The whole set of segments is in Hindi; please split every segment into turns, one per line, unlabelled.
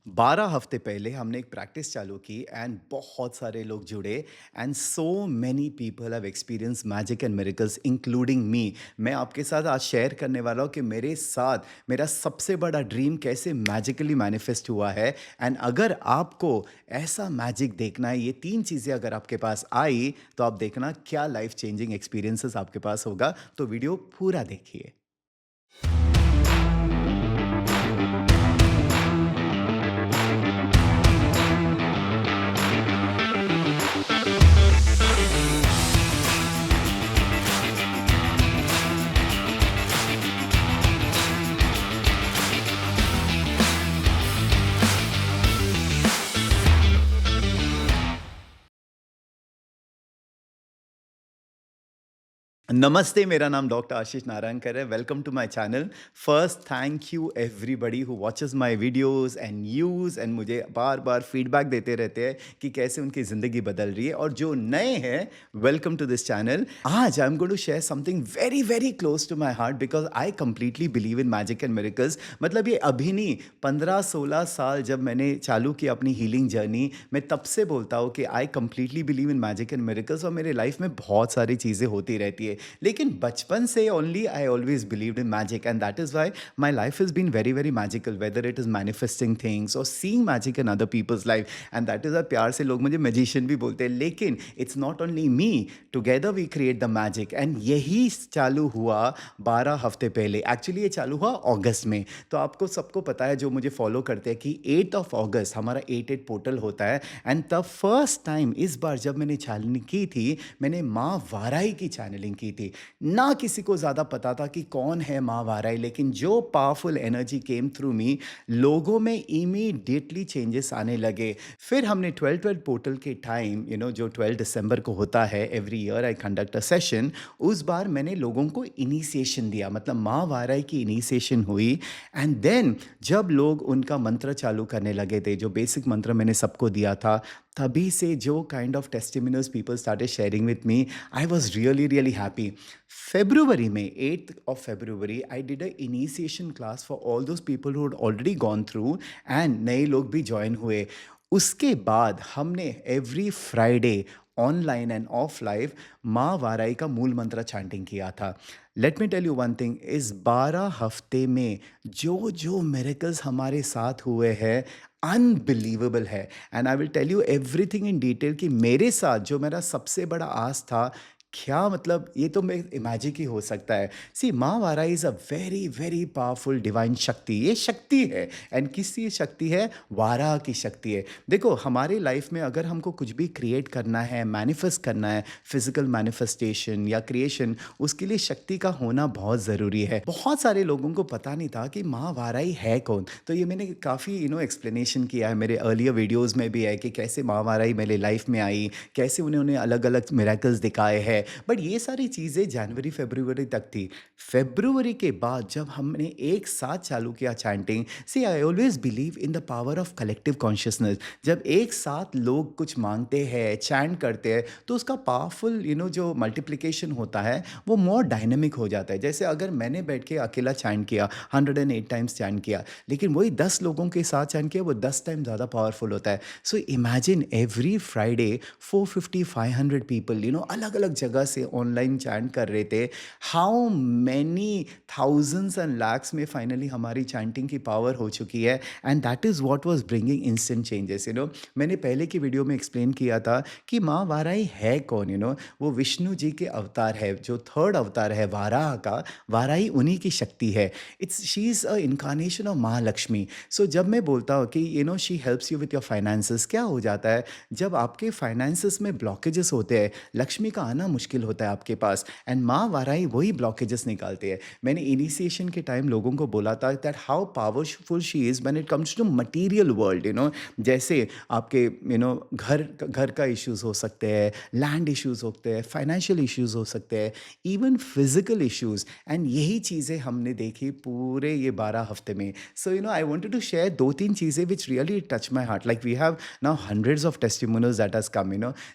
12 हफ्ते पहले हमने एक प्रैक्टिस चालू की एंड बहुत सारे लोग जुड़े and so many people have experience magic and miracles including me. मैं आपके साथ आज शेयर करने वाला हूँ कि मेरे साथ मेरा सबसे बड़ा ड्रीम कैसे मैजिकली मैनिफेस्ट हुआ है। एंड अगर आपको ऐसा मैजिक देखना है, ये तीन चीज़ें अगर आपके पास आई तो आप देखना क्या लाइफ चेंजिंग एक्सपीरियंसेस आपके पास होगा। तो वीडियो पूरा देखिए। नमस्ते, मेरा नाम डॉक्टर आशीष नारायणकर है। Welcome to my channel. First thank you everybody who watches my videos and news and मुझे बार बार फीडबैक देते रहते हैं कि कैसे उनकी ज़िंदगी बदल रही है। और जो नए हैं, वेलकम टू दिस चैनल। आज I am going to share something very very close to my heart because I completely believe in magic and miracles. मतलब ये अभी नहीं, 15-16 साल जब मैंने चालू की अपनी हीलिंग जर्नी, मैं तब से बोलता हूँ कि आई completely believe in magic and miracles. और मेरे लाइफ में बहुत सारी चीज़ें होती रहती है, लेकिन बचपन से only I always believed in magic and that is why my life has been very very magical, whether it is manifesting things और seeing magic in other people's life. And that is प्यार से लोग मुझे मैजिशियन भी बोलते हैं। लेकिन it's not only me, together we create the magic. And यही चालू हुआ 12 हफ्ते पहले। एक्चुअली ये चालू हुआ अगस्त में। तो आपको सबको पता है जो मुझे फॉलो करते हैं कि 8 ऑफ अगस्त हमारा 8-8 पोर्टल होता है। एंड द फर्स्ट टाइम इस बार जब मैंने चैनलिंग की थी, मैंने माँ वाराही की चैनलिंग की थी। ना किसी को ज़्यादा पता था कि कौन है माँ वाराही, लेकिन जो पावरफुल एनर्जी केम थ्रू मी, लोगों में इमीडिएटली चेंजेस आने लगे। फिर हमने 12-12 पोर्टल के टाइम, जो 12 दिसंबर को होता है, every year I conduct a session. उस बार मैंने लोगों को इनिशिएशन दिया, मतलब माँ वाराही की इनिशिएशन हुई। एंड देन जब लोग उनका मंत्र चालू करने लगे थे, जो बेसिक मंत्र मैंने सबको दिया था, तभी से जो kind of testimonials people started sharing with me, I was really really happy. February में 8th of February I did a initiation class for all those people who already gone through and नए लोग भी ज्वाइन हुए। उसके बाद हमने every Friday online and of live माँ वाराई का मूल मंत्र चैंटिंग किया था। Let me tell you one thing, इस 12 हफ्ते में जो जो मिरेकल्स हमारे साथ हुए हैं, अनबिलीवेबल है। And I will tell you everything in detail कि मेरे साथ जो मेरा सबसे बड़ा आस था, क्या मतलब ये तो मैं इमेजिन ही हो सकता है। सी, माँ वारा is a very very powerful divine शक्ति। ये शक्ति है। एंड किसकी शक्ति है? वारा की शक्ति है। देखो, हमारे लाइफ में अगर हमको कुछ भी क्रिएट करना है, मैनिफेस्ट करना है, फिजिकल मैनिफेस्टेशन या क्रिएशन, उसके लिए शक्ति का होना बहुत ज़रूरी है। बहुत सारे लोगों को पता नहीं था कि माँ वाराई है कौन। तो ये मैंने काफ़ी एक्सप्लेनेशन किया है, मेरे अर्लियर वीडियोज़ में भी है कि कैसे माँ वाराई मेरे लाइफ में आई, कैसे उन्होंने अलग अलग मिराकल्स दिखाए हैं। बट ये सारी चीज़ें जनवरी फरवरी तक थी। फरवरी के बाद जब हमने एक साथ चालू किया chanting, see I always believe in the power of collective consciousness. जब एक साथ लोग कुछ मांगते हैं, चैंट करते हैं, तो उसका पावरफुल जो मल्टीप्लिकेशन होता है वो मोर डायनेमिक हो जाता है। जैसे अगर मैंने बैठ के अकेला चैंट किया, 108 टाइम्स चैंट किया, लेकिन वही 10 लोगों के साथ चैंट किया, वो 10 टाइम ज़्यादा पावरफुल होता है। So imagine every Friday 450-500 people अलग अलग जगह से ऑनलाइन चैंट कर रहे थे। How many thousands and lakhs में फाइनली हमारी चैंटिंग की पावर हो चुकी है। And that is what was bringing instant changes. मैंने पहले की वीडियो में एक्सप्लेन किया था कि माँ वाराही है कौन। वो विष्णु जी के अवतार है, जो थर्ड अवतार है वाराह का। वाराही उन्हीं की शक्ति है। It's she is a incarnation of Mahalakshmi. So जब मैं बोलता हूँ कि she helps you with your finances, क्या हो जाता है जब आपके फाइनेंसेस में ब्लॉकेजेस होते हैं, लक्ष्मी का आना मुश्किल होता है आपके पास, एंड माँ वाराही वही ब्लॉकेजेस निकालते हैं। मैंने इनिशिएशन के टाइम लोगों को बोला था that how powerful she is when it comes to material world. जैसे आपके घर घर का इश्यूज हो सकते हैं, लैंड इश्यूज होते हैं, फाइनेंशियल इश्यूज हो सकते हैं, इवन फिजिकल इश्यूज। एंड यही चीज़ें हमने देखी पूरे ये 12 हफ्ते में। So I wanted to share दो तीन चीज़ें which really touch my heart. Like we have now hundreds of testimonials that has come.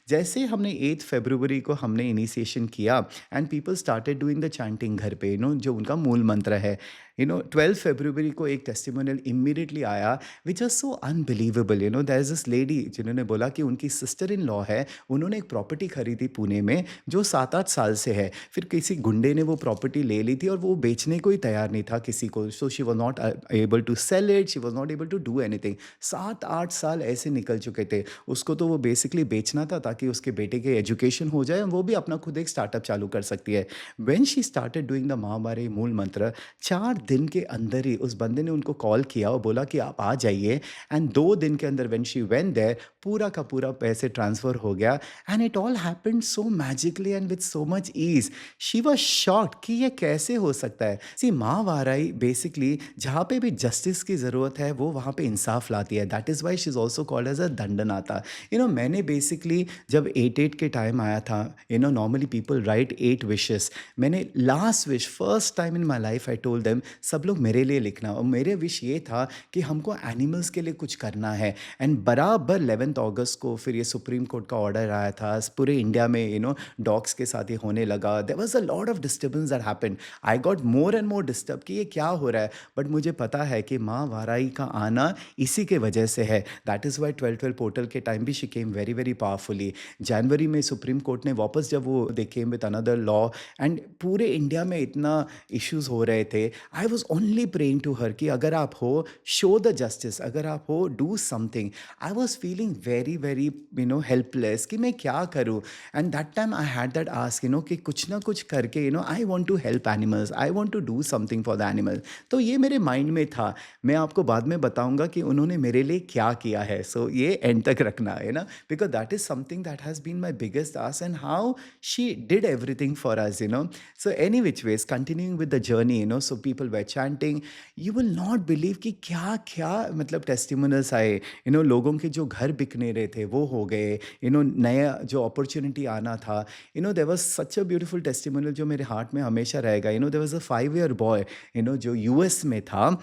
जैसे हमने 8 फरवरी को हमने इनिशिएशन किया and people started doing the chanting घर पे, जो उनका मूल मंत्र है। 12 फरवरी को एक टेस्टिमोनियल इमीडिएटली आया which was so unbelievable. There is this lady जिन्होंने बोला कि उनकी सिस्टर इन लॉ है, उन्होंने एक प्रॉपर्टी खरीदी पुणे में जो 7-8 साल से है। फिर किसी गुंडे ने वो प्रॉपर्टी ले ली थी और वो बेचने को ही तैयार नहीं था किसी को। So she was not able to sell it, she was not able to do anything. 7-8 साल ऐसे निकल चुके थे। उसको तो वो बेसिकली बेचना था ताकि उसके बेटे के एजुकेशन हो जाए, वो भी अपना खुद एक स्टार्टअप चालू कर सकती है। When she started doing the महामारी मूल मंत्र, 4 दिन के अंदर ही उस बंदे ने उनको कॉल किया और बोला कि आप आ जाइए। एंड 2 दिन के अंदर व्हेन शी वेंट देयर, पूरा का पूरा पैसे ट्रांसफ़र हो गया। And it all happened so magically and with so much ease. She was shocked कि ये कैसे हो सकता है। सी माँ वाराई बेसिकली जहाँ पे भी जस्टिस की ज़रूरत है वो वहाँ पे इंसाफ लाती है। That is why she is also called as a Dandanatha. मैंने बेसिकली जब 8-8 के टाइम आया था, नॉर्मली पीपल राइट 8 विशेस। मैंने last wish first time in my life I told them सब लोग मेरे लिए लिखना, और मेरे विश ये था कि हमको एनिमल्स के लिए कुछ करना है। एंड बराबर 11 अगस्त को फिर ये सुप्रीम कोर्ट का ऑर्डर आया था। पूरे इंडिया में डॉग्स के साथ ये होने लगा। There was a lot of disturbance that happened. I got more and more disturb कि ये क्या हो रहा है। बट मुझे पता है कि माँ वाराई का आना इसी के वजह से है। दैट इज़ वाई 12-12 पोर्टल के टाइम भी she came very very powerfully. जनवरी में सुप्रीम कोर्ट ने वापस जब वो they came with another law, and पूरे इंडिया में इतना इश्यूज हो रहे थे। I was only praying to her कि अगर आप हो, शो द जस्टिस, अगर आप हो, do something. I was feeling very very helpless कि मैं क्या करूँ। And that time I had that ask कि कुछ ना कुछ करके I want to help animals, I want to do something for the animal. तो ये मेरे माइंड में था। मैं आपको बाद में बताऊंगा कि उन्होंने मेरे लिए क्या किया है। सो ये एंड तक रखना है ना, because that is something that has been my biggest आस and how she did everything for us. So any which ways continuing with the journey, so people were chanting. You will not believe कि क्या क्या मतलब टेस्टिमोनियल्स आए। लोगों के जो घर बिकने रहे थे वो हो गए। नया जो अपॉर्चुनिटी आना था। There was such a beautiful testimonial जो मेरे हार्ट में हमेशा रहेगा। There was a 5 year boy जो यूएस में था,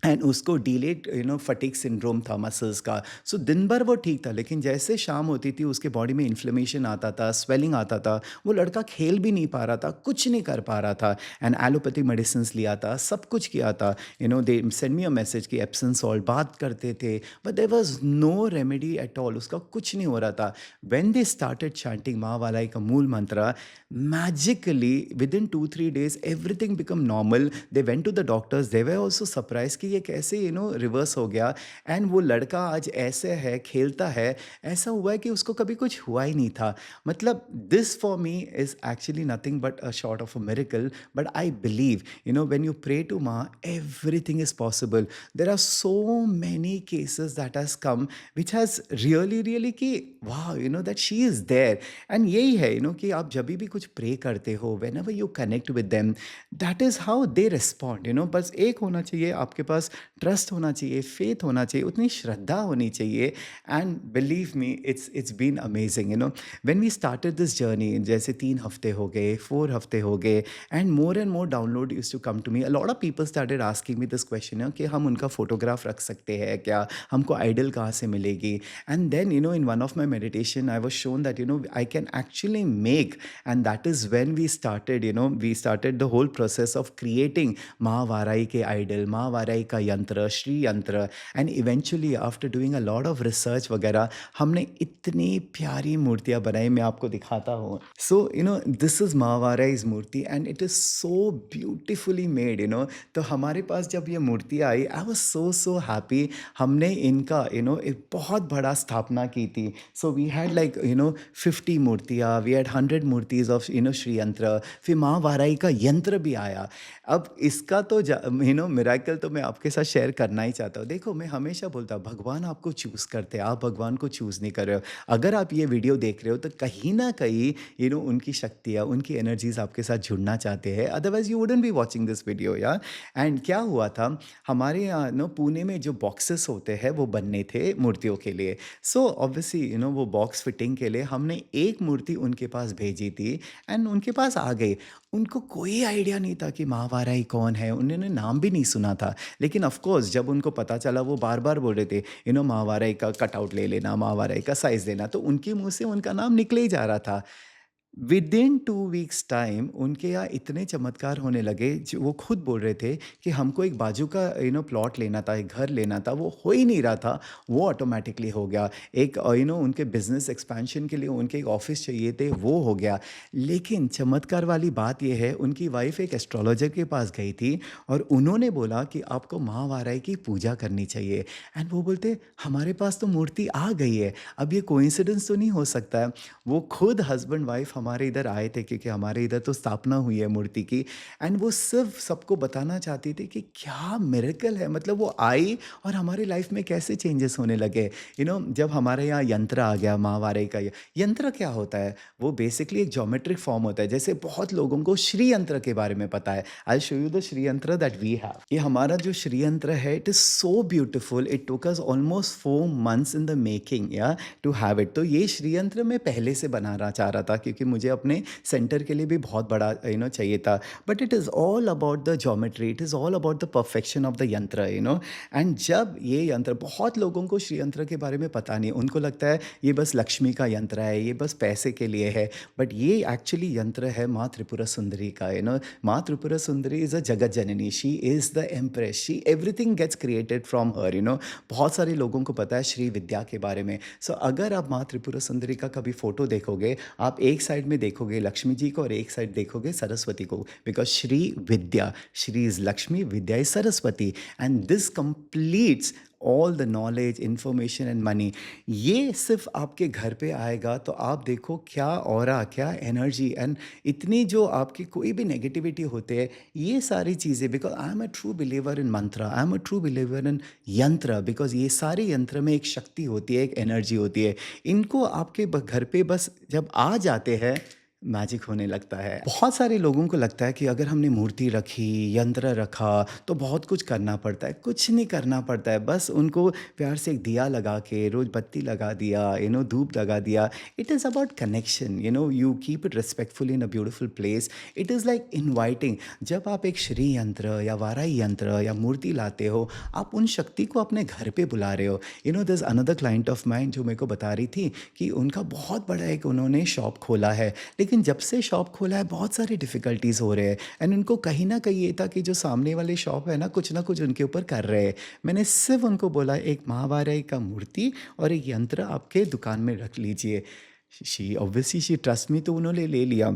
एंड उसको डिलेड फटीग सिंड्रोम था मसल्स का। सो दिन भर वो ठीक था, लेकिन जैसे शाम होती थी उसके बॉडी में इन्फ्लेमेशन आता था, स्वेलिंग आता था। वो लड़का खेल भी नहीं पा रहा था, कुछ नहीं कर पा रहा था। एंड एलोपैथिक मेडिसिन लिया था, सब कुछ किया था। They send me a message कि एप्सन सॉल्ट बात करते थे, but there was no remedy at all, उसका कुछ नहीं हो रहा था। व्हेन दे स्टार्टेड चैंटिंग माँ वालाई का मूल मंत्र, magically within 2-3 days everything become normal. They went to the doctors, they were also surprise कि ये कैसे रिवर्स हो गया। एंड वो लड़का आज ऐसे है, खेलता है। ऐसा हुआ है कि उसको कभी कुछ हुआ ही नहीं था। मतलब this for me is actually nothing but a short of a miracle. But I believe when you pray to Maa everything is possible. There are so many cases that has come which has really really कि वाह that she is there. And यही है कि आप जब भी कुछ प्रे करते हो, when ever you connect with them, that is how they respond. बस एक होना चाहिए आपके पास, ट्रस्ट होना चाहिए, फेथ होना चाहिए, उतनी श्रद्धा होनी चाहिए। And believe me, it's been amazing. When we started this journey, जैसे 3 हफ्ते हो गए, 4 हफ्ते हो गए, and more download use to come to me. A lot of people started asking me this question कि हम उनका फोटोग्राफ रख सकते हैं क्या, हमको आइडल कहाँ से मिलेगी। And then in one of my meditation I was shown that I can actually make, and that is when we started the whole process of creating Mahavarai ke idol, Mahavarai ka yantra, Shri yantra, and eventually after doing a lot of research वगैरह, हमने इतनी प्यारी मूर्तियाँ बनाई, मैं आपको दिखाता हूँ। So this is Mahavarai's Murthy and it is so beautifully made। तो हमारे पास जब ये मूर्ति आई, I was so happy। हमने इनका एक बहुत बड़ा स्थापना की थी। So we had like 50 मूर्तियाँ, we had 100 मूर्तिज ऑफ श्री यंत्र। फिर माँ वाराई का यंत्र भी आया। अब इसका तो मिराकल तो मैं आपके साथ शेयर करना ही चाहता हूँ। देखो, मैं हमेशा बोलता हूँ भगवान आपको चूज़ करते हैं, आप भगवान को चूज़ नहीं कर रहे हो। अगर आप ये वीडियो देख रहे हो तो कहीं ना कहीं उनकी शक्तियाँ, उनकी एनर्जीज आपके साथ जुड़ना चाहते हैं, otherwise you wouldn't be watching this video यार। एंड क्या हुआ था, हमारे यहाँ पुणे में जो बॉक्सेस होते हैं वो बनने थे मूर्तियों के लिए। सो ऑब्वियसली वो बॉक्स फिटिंग के लिए हमने एक मूर्ति उनके पास भेजी थी, एंड उनके पास आ गई। उनको कोई आइडिया नहीं था कि महावाराई कौन है, उन्होंने नाम भी नहीं सुना था। लेकिन ऑफ कोर्स जब उनको पता चला, वो बार बार बोल रहे थे महावाराई का कटआउट ले लेना, महावाराई का साइज देना, तो उनके मुंह से उनका नाम निकले ही जा रहा था। विदिन 2 वीक्स टाइम उनके यहाँ इतने चमत्कार होने लगे, जो वो खुद बोल रहे थे कि हमको एक बाजू का प्लॉट लेना था, एक घर लेना था, वो हो ही नहीं रहा था, वो ऑटोमैटिकली हो गया। एक उनके बिज़नेस एक्सपेंशन के लिए उनके एक ऑफ़िस चाहिए थे, वो हो गया। लेकिन चमत्कार वाली बात ये है, उनकी वाइफ़ एक एस्ट्रोलॉजर के पास गई थी और उन्होंने बोला कि आपको महावाराही की पूजा करनी चाहिए। एंड वो बोलते, हमारे पास तो मूर्ति आ गई है, अब ये कोइंसिडेंस तो नहीं हो सकता है। वो खुद हस्बैंड वाइफ हमारे इधर आए थे, क्योंकि हमारे इधर तो स्थापना हुई है मूर्ति की। एंड वो सिर्फ सबको बताना चाहती थी कि क्या मिरेकल है, मतलब वो आई और हमारी लाइफ में कैसे चेंजेस होने लगे। जब हमारे यहाँ यंत्र आ गया, माहवारे का यंत्र क्या होता है, वो बेसिकली एक ज्योमेट्रिक फॉर्म होता है। जैसे बहुत लोगों को श्री यंत्र के बारे में पता है। I show you the Shri यंत्र दैट वी हैव। ये हमारा जो श्री यंत्र है, it is so beautiful, it took us almost 4 months in the making या टू हैव इट। तो ये श्री यंत्र मैं पहले से बनाना चाह रहा था, क्योंकि मुझे अपने सेंटर के लिए भी बहुत बड़ा चाहिए था। But it is all about the geometry, it is all about the perfection of the यंत्र। एंड जब ये यंत्र, बहुत लोगों को श्री यंत्र के बारे में पता नहीं, उनको लगता है ये बस लक्ष्मी का यंत्र है, ये बस पैसे के लिए है। बट ये एक्चुअली यंत्र है माँ त्रिपुरा सुंदरी का। माँ Tripura Sundari is a Jagat Janani, she is the empress, she everything gets created from her. बहुत सारे लोगों को पता है श्री विद्या के बारे में। सो अगर आप माँ त्रिपुरा सुंदरी का कभी फोटो देखोगे, आप एक साइड में देखोगे लक्ष्मी जी को और एक साइड देखोगे सरस्वती को, because Shri Vidya, Shri is Lakshmi, Vidya is Saraswati, and this completes all the knowledge, information and money. ये सिर्फ आपके घर पे आएगा तो आप देखो क्या ऑरा, क्या एनर्जी, एंड इतनी जो आपकी कोई भी नेगेटिविटी होते हैं, ये सारी चीज़ें, because I am a true believer in mantra, I am a true believer in yantra, because ये सारे यंत्र में एक शक्ति होती है, एक एनर्जी होती है। इनको आपके घर पे बस जब आ जाते हैं, मैजिक होने लगता है। बहुत सारे लोगों को लगता है कि अगर हमने मूर्ति रखी, यंत्र रखा, तो बहुत कुछ करना पड़ता है। कुछ नहीं करना पड़ता है, बस उनको प्यार से एक दिया लगा के, रोज बत्ती लगा दिया, धूप लगा दिया। It is about connection, you keep it respectful in a beautiful place. It is like inviting. जब आप एक श्री यंत्र या वाराही यंत्र या मूर्ति लाते हो, आप उन शक्ति को अपने घर पे बुला रहे हो। This another client of mine जो मेरे को बता रही थी कि उनका बहुत बड़ा एक उन्होंने शॉप खोला है, लेकिन जब से शॉप खोला है बहुत सारी डिफ़िकल्टीज़ हो रहे हैं। एंड उनको कहीं ना कहीं ये था कि जो सामने वाले शॉप है ना कुछ उनके ऊपर कर रहे हैं। मैंने सिर्फ उनको बोला, एक महावाराही का मूर्ति और एक यंत्र आपके दुकान में रख लीजिए। She obviously she trust me, तो उन्होंने ले लिया।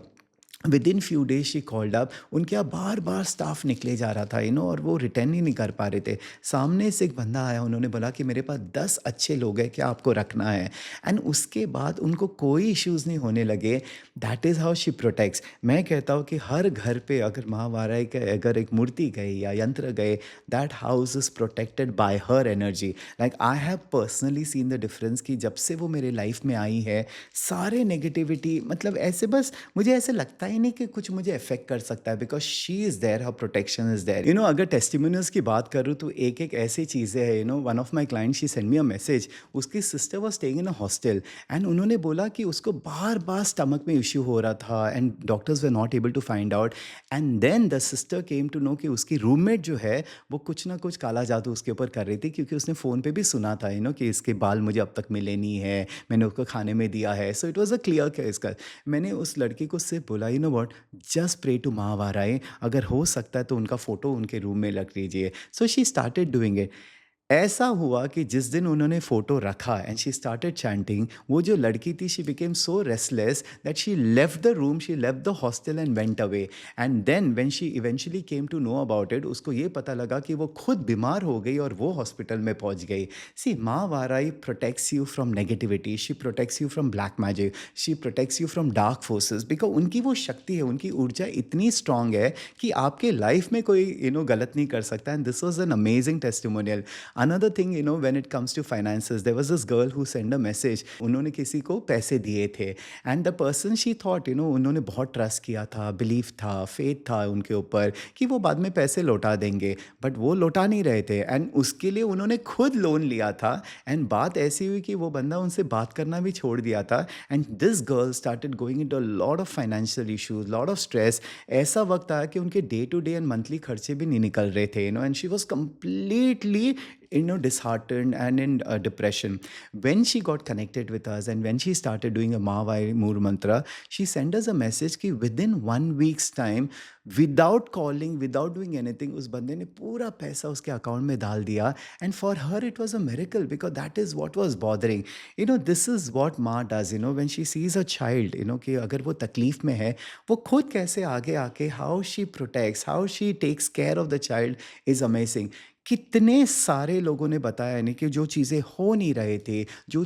With in few days she called up. उनके यहाँ बार बार स्टाफ निकले जा रहा था, और वो रिटर्न ही नहीं कर पा रहे थे। सामने से एक बंदा आया, उन्होंने बोला कि मेरे पास 10 अच्छे लोग हैं, क्या आपको रखना है। एंड उसके बाद उनको कोई इश्यूज़ नहीं होने लगे। That is how she protects. मैं कहता हूँ कि हर घर पे अगर महावाराही के अगर एक मूर्ति गई या यंत्र गए, that house is protected by her energy. Like I have personally seen the difference कि जब से वो मेरे लाइफ में आई है, सारे नेगेटिविटी, मतलब ऐसे बस मुझे ऐसे लगता ही नहीं कि कुछ मुझे अफेक्ट कर सकता है, because she is there, her protection is there. अगर टेस्टिमोनियल्स की बात करूँ तो एक एक ऐसी चीज़ें हैं। One of my client, she send me a message, उसकी sister was staying in a hostel, and उन्होंने बोला कि उसको बार बार स्टमक में इश्यू हो रहा था, and doctors were not able to find out. And then the sister came to know कि उसकी रूममेट जो है वो कुछ ना कुछ काला जादू उसके ऊपर कर रही थी, क्योंकि उसने फ़ोन पे भी सुना था कि इसके बाल मुझे अब तक मिले नहीं है, मैंने उसको खाने में दिया है। So it was a clear case का। मैंने उस लड़की को सिर्फ बोला, व्हाट, जस्ट प्रे टू महावाराही, अगर हो सकता है तो उनका फ़ोटो उनके रूम में रख लीजिए। So she started doing it. ऐसा हुआ कि जिस दिन उन्होंने फ़ोटो रखा एंड शी स्टार्टेड चैंटिंग, वो जो लड़की थी, she became so restless that she left the room, she left the hostel and went away. And then when she eventually came to know about it, उसको ये पता लगा कि वो खुद बीमार हो गई और वो हॉस्पिटल में पहुंच गई। See, Maa Varahi protects you from negativity, she protects you from black magic, she protects you from dark forces, because उनकी वो शक्ति है, उनकी ऊर्जा इतनी स्ट्रांग है कि आपके लाइफ में कोई गलत नहीं कर सकता। And this was an amazing testimonial. Another thing, when it comes to finances, there was this girl who sent a message. उन्होंने किसी को पैसे दिए थे, and the person she thought, उन्होंने बहुत ट्रस्ट किया था, बिलीव था, फेथ था उनके ऊपर कि वो बाद में पैसे लौटा देंगे, बट वो लौटा नहीं रहे थे। एंड उसके लिए उन्होंने खुद लोन लिया था। एंड बात ऐसी हुई कि वो बंदा उनसे बात करना भी छोड़ दिया था। And this girl started going into a lot of financial issues, lot of stress. ऐसा वक्त आया कि उनके day to day and monthly खर्चे भी नहीं निकल रहे थे, एंड शी वॉज completely disheartened and in depression. When she got connected with us and when she started doing a Mahavai Moor Mantra, she sent us a message कि within 1 week's time, without calling, without doing anything, उस बंदे ने पूरा पैसा उसके अकाउंट में डाल दिया. And for her, it was a miracle because that is what was bothering. This is what माँ does, when she sees a child, कि अगर वो तकलीफ में है, वो खुद कैसे आगे आके how she protects, how she takes care of the child is amazing. कितने सारे लोगों ने बताया नहीं कि जो चीज़ें हो नहीं रहे थे, जो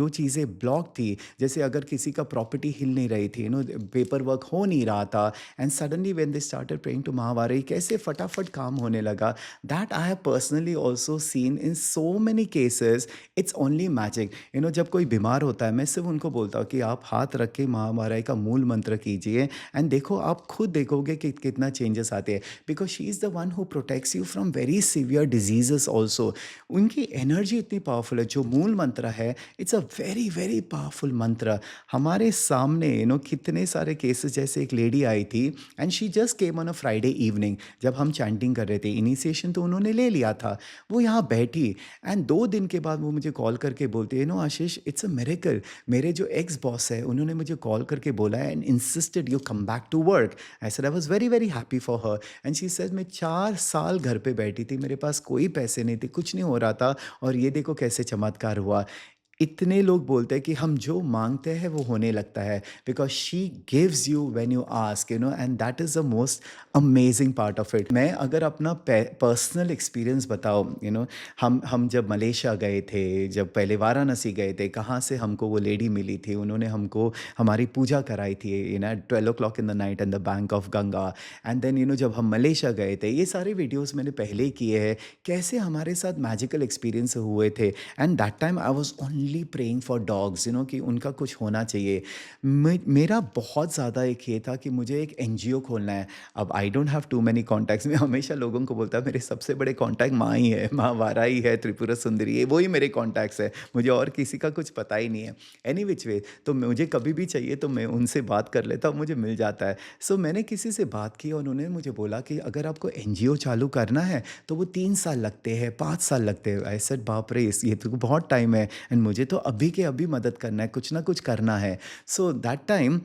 चीज़ें ब्लॉक थी, जैसे अगर किसी का प्रॉपर्टी हिल नहीं रही थी, पेपर वर्क हो नहीं रहा था, and suddenly when they started praying to Mahavarahi, कैसे फटाफट काम होने लगा. That I have personally also seen in so many cases. It's only magic. जब कोई बीमार होता है, मैं सिर्फ उनको बोलता हूँ कि आप हाथ रख के महावारी का मूल मंत्र कीजिए, एंड देखो, आप खुद देखोगे कि कितना चेंजेस आते हैं. Because she is the one who protects you from very severe diseases also. उनकी एनर्जी इतनी पावरफुल है. जो मूल मंत्र है, it's a very very powerful मंत्र. हमारे सामने कितने सारे केसेस, जैसे एक लेडी आई थी and she just came on a Friday evening, जब हम चैंटिंग कर रहे थे. इनिशिएशन तो उन्होंने ले लिया था. वो यहाँ बैठी एंड 2 दिन के बाद वो मुझे कॉल करके बोलती है, आशीष, इट्स अ मिरेकल. मेरे जो एक्स बॉस है, उन्होंने मुझे कॉल करके बोला है and insisted you come back to work. I said I was very very happy for her. And she said, मैं 4 साल घर पे बैठी थी, मेरे पास कोई पैसे नहीं थे, कुछ नहीं हो रहा था, और ये देखो कैसे चमत्कार हुआ. इतने लोग बोलते हैं कि हम जो मांगते हैं वो होने लगता है, because she gives you when you ask, and that is the most amazing part of it. मैं अगर अपना पर्सनल एक्सपीरियंस बताओ, हम जब मलेशिया गए थे, जब पहले वाराणसी गए थे, कहाँ से हमको वो लेडी मिली थी, उन्होंने हमको हमारी पूजा कराई थी 12 o'clock in the night and the bank of Ganga. And then जब हम मलेशिया गए थे, ये सारे वीडियोज़ मैंने पहले ही किए हैं, कैसे हमारे साथ मैजिकल एक्सपीरियंस हुए थे. And that time I was only praying for dogs, कि उनका कुछ होना चाहिए. मेरा बहुत ज़्यादा एक ये था कि मुझे एक एनजीओ खोलना है. अब I don't have too many contacts. मैं हमेशा लोगों को बोलता, मेरे सबसे बड़े कॉन्टैक्ट माँ ही है, माँ वारा ही है, त्रिपुरा सुंदरी है, वही मेरे कॉन्टैक्ट्स है. मुझे और किसी का कुछ पता ही नहीं है. एनी विच वे, तो मुझे कभी भी चाहिए तो मैं उनसे बात कर लेता हूँ, मुझे मिल जाता है. सो मैंने किसी से बात की और उन्होंने मुझे बोला कि अगर आपको एनजीओ चालू करना है तो वो 3 साल लगते हैं, 5 साल लगते हैं. आई सेड, बाप रे, ये तो बहुत टाइम है, एंड मुझे तो अभी के अभी मदद करना है, कुछ ना कुछ करना है. So that time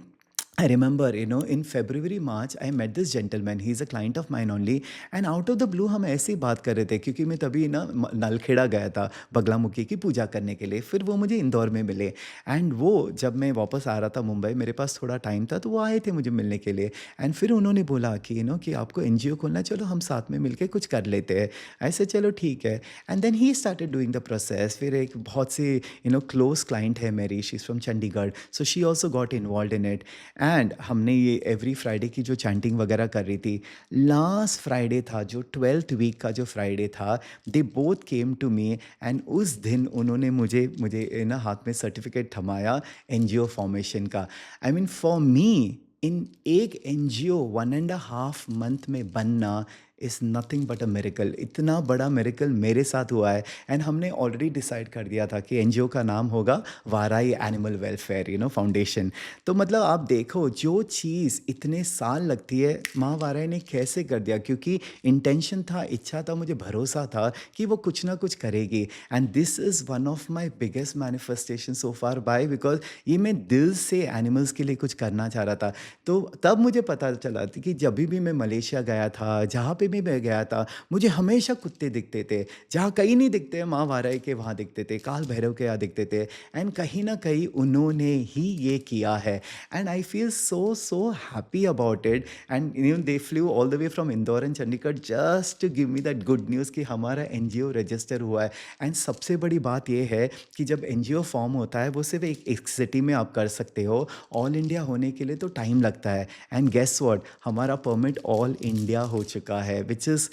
I remember, in February, March, I met this gentleman. He's a client of mine only. And out of the blue, हम ऐसे ही बात कर रहे थे, क्योंकि मैं तभी नलखेड़ा गया था बगलामुखी की पूजा करने के लिए. फिर वो मुझे इंदौर में मिले. एंड वो, जब मैं वापस आ रहा था मुंबई, मेरे पास थोड़ा टाइम था, तो वो आए थे मुझे मिलने के लिए. एंड फिर उन्होंने बोला कि कि आपको एनजीओ खोलना है, चलो हम साथ में मिलके कुछ कर लेते हैं. ऐसे, चलो ठीक है. And then he started doing the process. फिर एक बहुत सी क्लोज क्लाइंट है मेरी, she is from Chandigarh, so she also got involve in it. And हमने ये एवरी फ्राइडे की जो चैंटिंग वगैरह कर रही थी, लास्ट फ्राइडे था, जो 12th वीक का जो फ्राइडे था, they both came to me. And उस दिन उन्होंने मुझे ना हाथ में सर्टिफिकेट थमाया एनजीओ फॉर्मेशन का. आई मीन, फॉर मी, इन एक एनजीओ 1.5 मंथ में बनना is nothing but a miracle. इतना बड़ा मेरेकल मेरे साथ हुआ है. एंड हमने ऑलरेडी डिसाइड कर दिया था कि एनजीओ का नाम होगा वाराई एनिमल वेलफेयर फाउंडेशन. तो मतलब आप देखो, जो चीज़ इतने साल लगती है, माँ वाराई ने कैसे कर दिया, क्योंकि इंटेंशन था, इच्छा था, मुझे भरोसा था कि वो कुछ ना कुछ करेगी. And this is one of my biggest manifestation so far by, because ये मैं दिल से एनिमल्स के लिए कुछ करना चाह रहा था. तो तब मुझे पता चला था कि जब भी मैं मलेशिया गया था, जहाँ पे भी मैं गया था, मुझे हमेशा कुत्ते दिखते थे. जहाँ कहीं नहीं दिखते, माँ वाराई के वहाँ दिखते थे, काल भैरव के यहाँ दिखते थे. एंड कहीं ना कहीं उन्होंने ही ये किया है. And I feel so happy about it. And they flew all the way from Indore and Chandigarh just to give me that good news कि हमारा एनजीओ रजिस्टर हुआ है. एंड सबसे बड़ी बात यह है कि जब एनजीओ फॉर्म होता है, वो सिर्फ एक सिटी में आप कर सकते हो. ऑल इंडिया होने के लिए तो टाइम लगता है. एंड गेस व्हाट, हमारा परमिट ऑल इंडिया हो चुका है, which is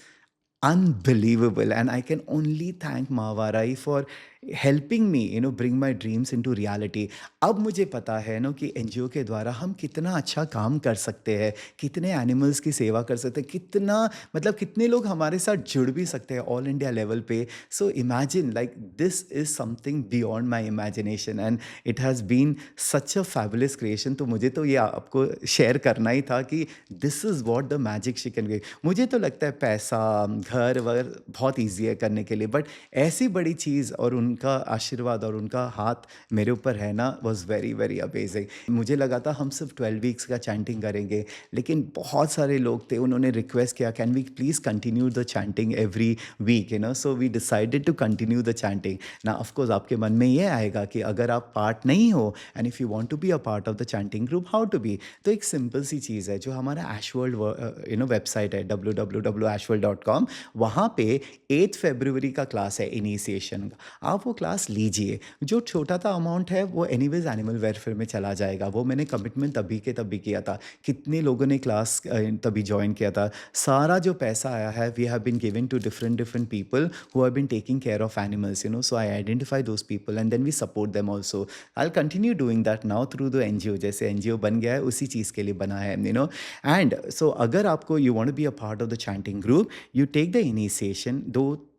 unbelievable. And I can only thank Mahawarai for helping me bring my dreams into reality. अब मुझे पता है कि एनजीओ के द्वारा हम कितना अच्छा काम कर सकते हैं, कितने एनिमल्स की सेवा कर सकते हैं, कितने लोग हमारे साथ जुड़ भी सकते हैं ऑल इंडिया लेवल पे. So imagine, like, this is something beyond my imagination and it has been such a fabulous creation. तो मुझे तो ये आपको शेयर करना ही था कि this is what the magic she can give. मुझे तो लगता है पैसा, घर-वर बहुत ईज़ी है करने के लिए, बट ऐसी बड़ी चीज़ और उनका आशीर्वाद और उनका हाथ मेरे ऊपर है ना, वाज़ वेरी, वेरी अमेज़िंग। मुझे लगा था हम सिर्फ 12 वीक्स का चैंटिंग करेंगे, लेकिन बहुत सारे लोग थे, उन्होंने रिक्वेस्ट किया, can we please continue the chanting every week, so we decided to continue the chanting. ना ऑफ कोर्स आपके मन में ये आएगा कि अगर आप पार्ट नहीं हो and if you want to be a part of the chanting group, how to be? तो एक सिंपल सी चीज़ है, जो हमारा ऐशवर्ल्ड वेबसाइट है www.ashworld.com, वहाँ पे 8 फरवरी का क्लास है इनिशिएशन का, आप वो क्लास लीजिए। जो छोटा सा अमाउंट है वो एनीवेज एनिमल वेलफेयर में चला जाएगा, वो मैंने कमिटमेंट तभी के तभी किया था। कितने लोगों ने क्लास तभी ज्वाइन किया था, सारा जो पैसा आया है we have been given to different different people who have been taking care of animals, so I identify those people and then we support them also. I continue doing that now through the NGO, जैसे एनजीओ बन गया है उसी चीज़ के लिए बना है, एंड सो अगर आपको you want to be a part of the chanting group, you take the initiation,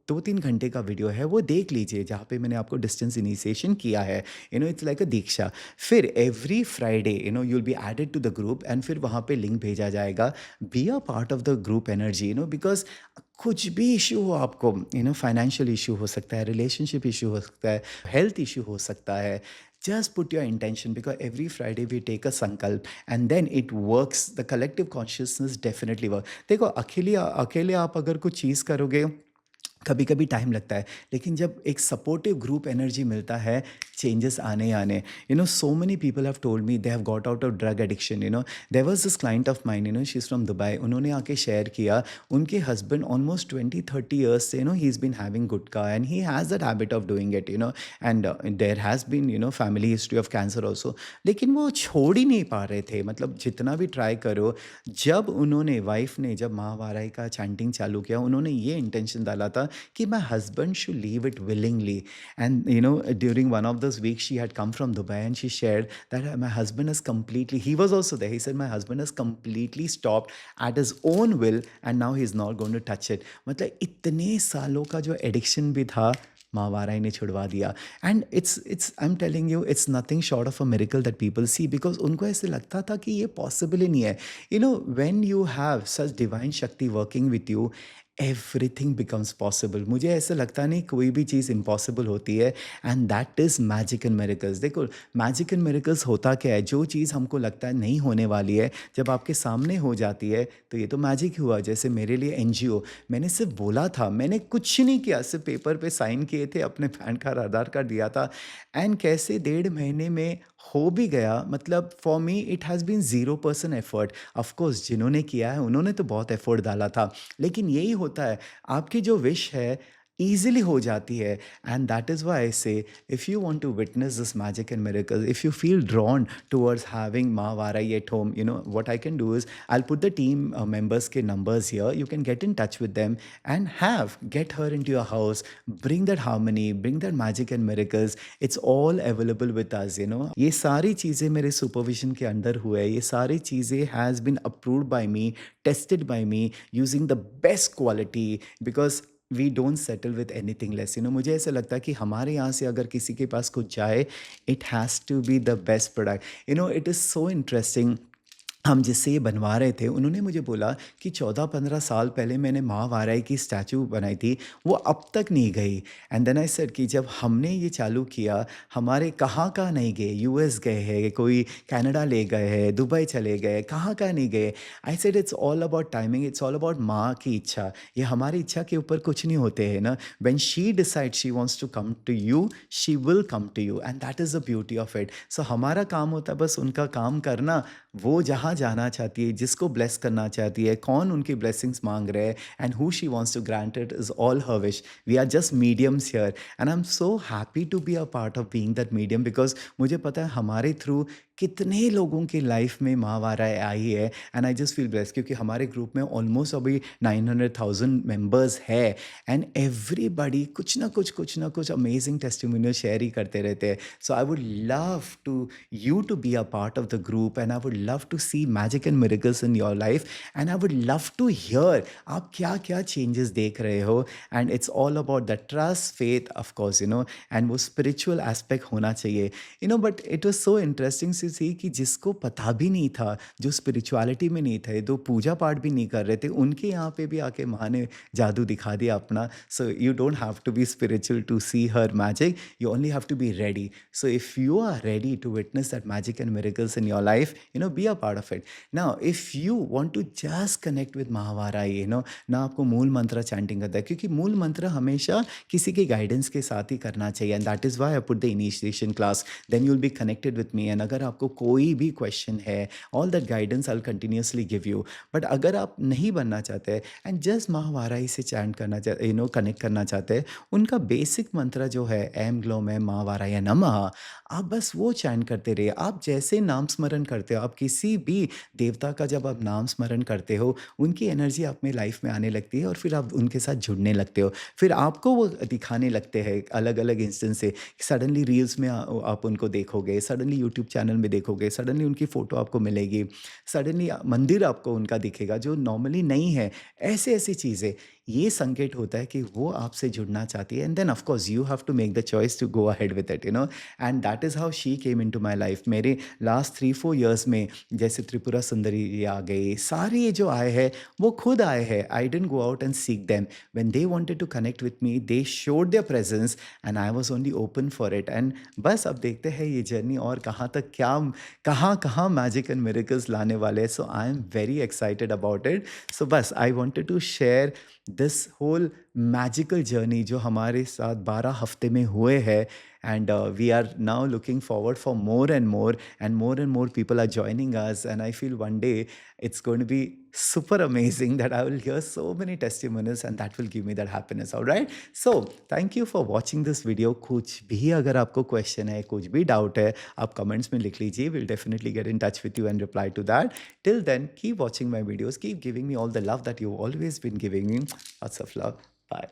2-3 घंटे का वीडियो है वो देख लीजिए, जहाँ पे मैंने आपको डिस्टेंस इनिशिएशन किया है, इट्स लाइक अ दीक्षा। फिर every Friday you'll be added to the group and फिर वहाँ पे लिंक भेजा जाएगा, be a part of the group energy, because कुछ भी इशू हो आपको, फाइनेंशियल इशू हो सकता है, रिलेशनशिप इशू हो सकता है, हेल्थ इशू हो सकता है, just put your intention, because every Friday we take a sankalp and then it works, the collective consciousness definitely work। देखो अकेले अकेले आप अगर कुछ चीज़ करोगे, कभी कभी टाइम लगता है, लेकिन जब एक सपोर्टिव ग्रुप एनर्जी मिलता है, चेंजेस आने ही आने। So many people have told me they have got out of drug addiction. There was this client of mine, she is from Dubai, उन्होंने आके शेयर किया, उनके हस्बैंड ऑलमोस्ट 20-30 ईयर्स से he is been having gutkha and he has that habit of doing it, and there has been family history of cancer also, लेकिन वो छोड़ ही नहीं पा रहे थे, मतलब जितना भी ट्राई करो। जब उन्होंने वाइफ ने जब महावाराई का चैंटिंग चालू किया, उन्होंने ये इंटेंशन डाला था कि my husband should leave it willingly. And during one of those weeks, she had come from Dubai and she shared that my husband has completely, he was also there. He said, my husband has completely stopped at his own will and now he's not going to touch it. मतलब इतने सालों का जो एडिक्शन भी था, महावाराई ने छुड़वा दिया। And it's I am telling you, it's nothing short of a miracle that people see, because उनको ऐसे लगता था कि ये पॉसिबल ही नहीं है। When you have such divine shakti working with you, everything becomes possible. मुझे ऐसा लगता नहीं कोई भी चीज़ इम्पॉसिबल होती है, and that is magic and miracles. देखो मैजिक एंड मिरेकल्स होता क्या है, जो चीज़ हमको लगता है नहीं होने वाली है, जब आपके सामने हो जाती है तो ये तो मैजिक हुआ। जैसे मेरे लिए एनजीओ, मैंने सिर्फ बोला था, मैंने कुछ नहीं किया, सिर्फ पेपर पे साइन किए थे, अपने पैन कार्ड आधार कार्ड दिया था, एंड कैसे 1.5 महीने में हो भी गया। मतलब for me it has been 0% effort. Of course जिन्होंने किया है उन्होंने तो बहुत एफर्ट डाला था, लेकिन यही होता है, आपकी जो विश है ईज़िली हो जाती है। And that is why I say, if you want to witness this magic and miracles, if you feel drawn towards having Mahavarahi at home, what I can do is, I will put the team members के numbers here, you can get in touch with them and get her into your house, bring that harmony, bring that magic and miracles, it's all available with us। ये सारी चीज़ें मेरे सुपरविजन के अंडर हुए, ये सारी चीज़ें has been approved by me, tested by me, using the best quality, because we don't settle with anything less. मुझे ऐसा लगता है कि हमारे यहाँ से अगर किसी के पास कुछ जाए, it has to be the best product. It is so interesting, हम जिससे ये बनवा रहे थे, उन्होंने मुझे बोला कि 14-15 साल पहले मैंने माँ वाराई की स्टैचू बनाई थी, वो अब तक नहीं गई। एंड देन आई सेड कि जब हमने ये चालू किया, हमारे कहाँ नहीं गए, यूएस गए हैं, कोई कनाडा ले गए हैं, दुबई चले गए, कहाँ नहीं गए। I said it's all about timing, it's all about माँ की इच्छा। ये हमारी इच्छा के ऊपर कुछ नहीं होते हैं ना। When she decide she wants to come to you, she will come to you, and that is the beauty of it. So हमारा काम होता है बस उनका काम करना, वो जहाँ जाना चाहती है, जिसको ब्लेस करना चाहती है, कौन उनकी ब्लेसिंग्स मांग रहे हैं, and who she wants to grant it is all her wish. We are just mediums here, and I am so happy to be a part of being that medium, because मुझे पता है हमारे थ्रू कितने लोगों की लाइफ में महावाराई आई है, and I just feel blessed, क्योंकि हमारे ग्रुप में ऑलमोस्ट अभी 900,000 मेंबर्स है, एंड एवरीबडी कुछ ना कुछ अमेजिंग टेस्टिमोनियल शेयर ही करते रहते हैं। So I would love to you to be a part of the group, and I would love to see magic and miracles in your life, and I would love to hear आप क्या क्या changes देख रहे हो। and it's all about the trust, faith, of course, and वो spiritual aspect होना चाहिए। but it was so interesting थी कि जिसको पता भी नहीं था, जो स्पिरिचुअलिटी में नहीं थे, जो पूजा पाठ भी नहीं कर रहे थे, उनके यहाँ पे भी आके माँ ने जादू दिखा दिया अपना। So you don't have to be spiritual to see her magic, you only have to be ready. So if you are ready to witness that magic and miracles in your life, be a part of it. Now if you want to just connect with महावाराही, ना आपको मूल मंत्र चैंटिंग करता है, क्योंकि मूल मंत्र हमेशा किसी के गाइडेंस के साथ ही करना चाहिए, and that is why I put the initiation class, then you will be connected with me, and अगर आपको कोई भी क्वेश्चन है, all that guidance I will continuously give you. But अगर आप नहीं बनना चाहते एंड जस्ट महावाराही से चैंट करना चाहते, कनेक्ट करना चाहते हैं, उनका बेसिक मंत्र जो है ऐम ग्लोम है महावाराय नमः, आप बस वो चैंट करते रहिए। आप जैसे नाम स्मरण करते हो, आप किसी भी देवता का जब आप नाम स्मरण करते हो, उनकी एनर्जी आप में लाइफ में आने लगती है और फिर आप उनके साथ जुड़ने लगते हो, फिर आपको वो दिखाने लगते हैं अलग अलग इंस्टेंस से। सडनली रील्स में आप उनको देखोगे, सडनली यूट्यूब चैनल में देखोगे, सडनली उनकी फ़ोटो आपको मिलेगी, सडनली मंदिर आपको उनका दिखेगा जो नॉर्मली नहीं है। ऐसे ऐसी चीज़ें, ये संकेत होता है कि वो आपसे जुड़ना चाहती है, and then of course you have to make the choice to go ahead with it, and that is how she came into my life. मेरे लास्ट 3-4 इयर्स में जैसे त्रिपुरा सुंदरी जी आ गई, सारे ये जो आए हैं वो खुद आए हैं। I didn't go out and seek them, when they wanted to connect with me they showed their presence and I was only open for it. And बस अब देखते हैं ये जर्नी और कहाँ तक, क्या कहाँ कहाँ मैजिक एंड मिरेकल्स लाने वाले हैं। So I am very excited about it. So बस I wanted to share this whole magical journey जो हमारे साथ 12 हफ्ते में हुए हैं, and we are now looking forward for more and more people are joining us, and I feel one day it's going to be super amazing that I will hear so many testimonials, and that will give me that happiness. All right, so thank you for watching this video. कुछ भी अगर आपको क्वेश्चन है, कुछ भी डाउट है, आप कमेंट्स में लिख लीजिए, we'll definitely get in touch with you and reply to that. Till then, keep watching my videos, keep giving me all the love that you've always been giving me. Lots of love. Bye.